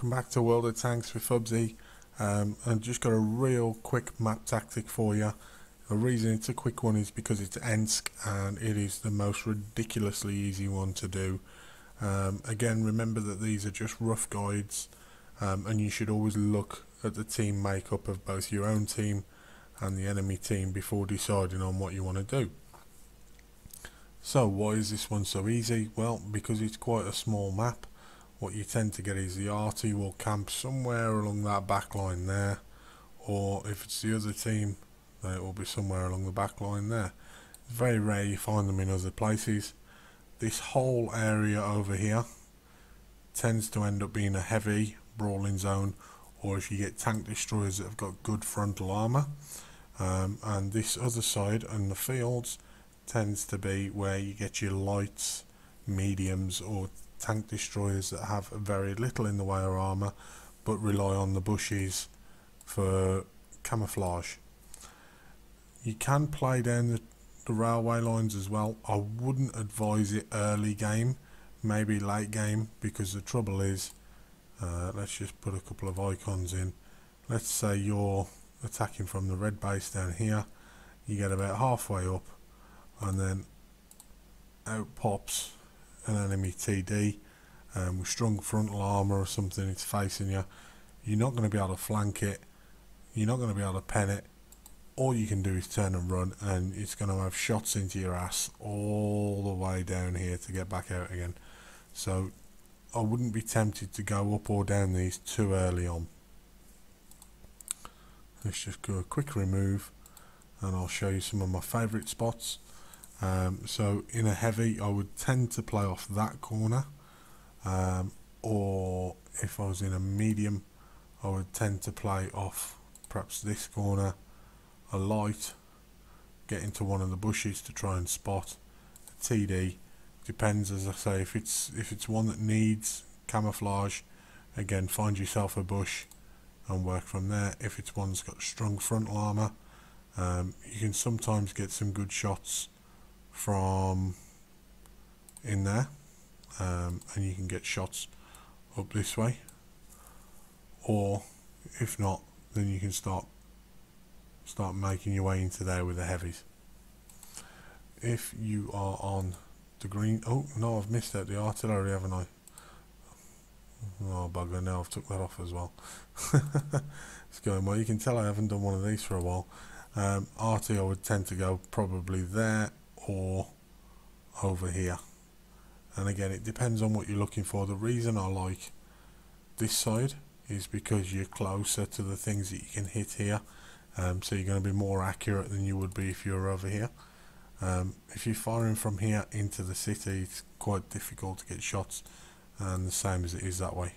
welcome back to World of Tanks with Fubzy, and just got a real quick map tactic for you. The reason it's a quick one is because it's Ensk and it is the most ridiculously easy one to do. Again, remember that these are just rough guides, and you should always look at the team makeup of both your own team and the enemy team before deciding on what you want to do. So why is this one so easy? Well, because it's quite a small map. What you tend to get is the arty will camp somewhere along that back line there, or if it's the other team, then it will be somewhere along the back line there. It's very rare you find them in other places. This whole area over here tends to end up being a heavy brawling zone, or if you get tank destroyers that have got good frontal armour. And this other side and the fields tends to be where you get your lights, mediums, or tank destroyers that have very little in the way of armour but rely on the bushes for camouflage. You can play down the railway lines as well. I wouldn't advise it early game, maybe late game, because the trouble is, let's just put a couple of icons in. Let's say you're attacking from the red base down here, you get about halfway up and then out pops an enemy TD with strong frontal armour or something. It's facing you. You're not going to be able to flank it, you're not going to be able to pen it. All you can do is turn and run, and it's going to have shots into your ass all the way down here to get back out again. So I wouldn't be tempted to go up or down these too early on. Let's just do a quick remove and I'll show you some of my favourite spots. So in a heavy I would tend to play off that corner, or if I was in a medium I would tend to play off perhaps this corner. A light, get into one of the bushes to try and spot a TD. Depends, as I say, if it's one that needs camouflage, again find yourself a bush and work from there. If it's one that's got strong frontal armour, you can sometimes get some good shots from in there, and you can get shots up this way, or if not, then you can start making your way into there with the heavies. If you are on the green, oh no, I've missed out the artillery, haven't I? Oh bugger, now I've took that off as well. It's going well. You can tell I haven't done one of these for a while. Arty I would tend to go probably there or over here, and again it depends on what you're looking for. The reason I like this side is because you're closer to the things that you can hit here, so you're going to be more accurate than you would be if you're over here. If you're firing from here into the city, it's quite difficult to get shots, and the same as it is that way.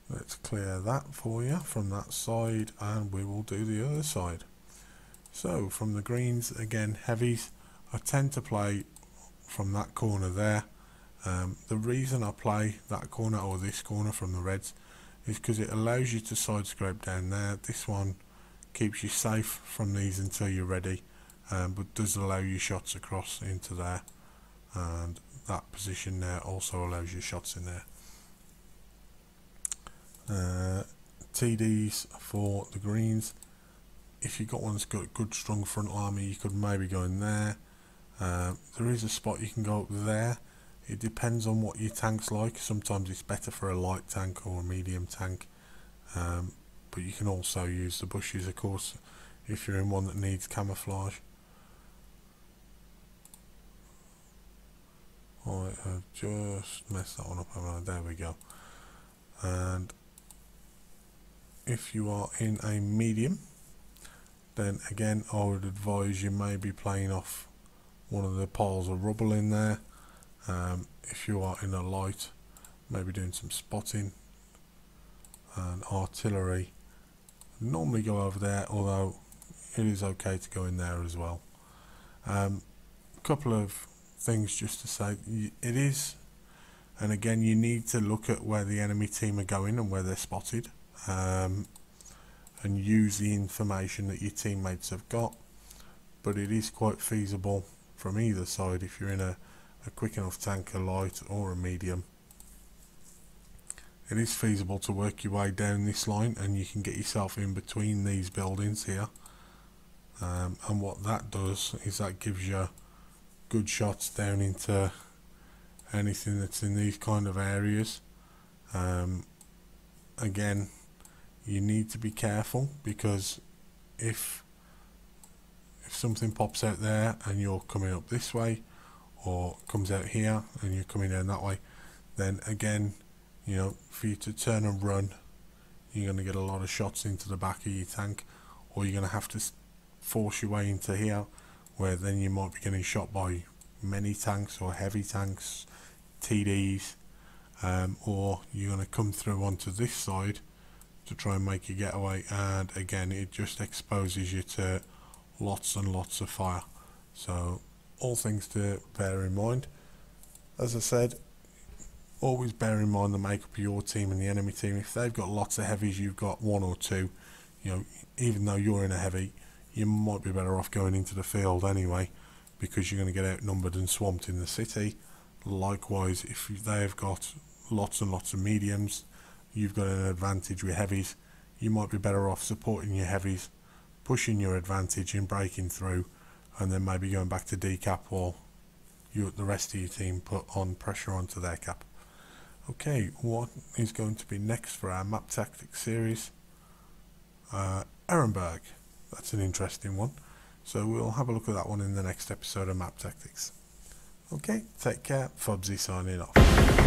Let's clear that for you from that side, and we will do the other side. So from the greens, again heavies, I tend to play from that corner there. The reason I play that corner or this corner from the reds is because it allows you to side scrape down there. This one keeps you safe from these until you're ready, but does allow you shots across into there, and that position there also allows you shots in there. TDs for the greens, if you've got one that's got good strong frontal armour, you could maybe go in there. There is a spot you can go up there. It depends on what your tank's like. Sometimes it's better for a light tank or a medium tank, but you can also use the bushes, of course, if you're in one that needs camouflage. Alright, I've just messed that one up, haven't I? There we go. And if you are in a medium, then again I would advise you maybe playing off one of the piles of rubble in there. If you are in a light, maybe doing some spotting. And artillery, normally go over there, although it is okay to go in there as well. A couple of things just to say, it is, and again you need to look at where the enemy team are going and where they're spotted, and use the information that your teammates have got. But it is quite feasible from either side. If you're in a quick enough tank, a light or a medium, it is feasible to work your way down this line, and you can get yourself in between these buildings here. And what that does is that gives you good shots down into anything that's in these kind of areas. Again, you need to be careful, because if something pops out there and you're coming up this way, or comes out here and you're coming down that way, then again, you know, for you to turn and run, you're going to get a lot of shots into the back of your tank, or you're going to have to force your way into here, where then you might be getting shot by many tanks or heavy tanks, TDs, or you're going to come through onto this side to try and make your getaway, and again it just exposes you to lots and lots of fire. So all things to bear in mind. As I said, always bear in mind the makeup of your team and the enemy team. If they've got lots of heavies, you've got one or two, you know, even though you're in a heavy, you might be better off going into the field anyway, because you're going to get outnumbered and swamped in the city. Likewise, if they've got lots and lots of mediums, you've got an advantage with heavies, you might be better off supporting your heavies, pushing your advantage and breaking through, and then maybe going back to decap, or the rest of your team put on pressure onto their cap. Okay, what is going to be next for our map tactics series? Ehrenberg. That's an interesting one. So we'll have a look at that one in the next episode of Map Tactics. Okay, take care. Fubzy signing off.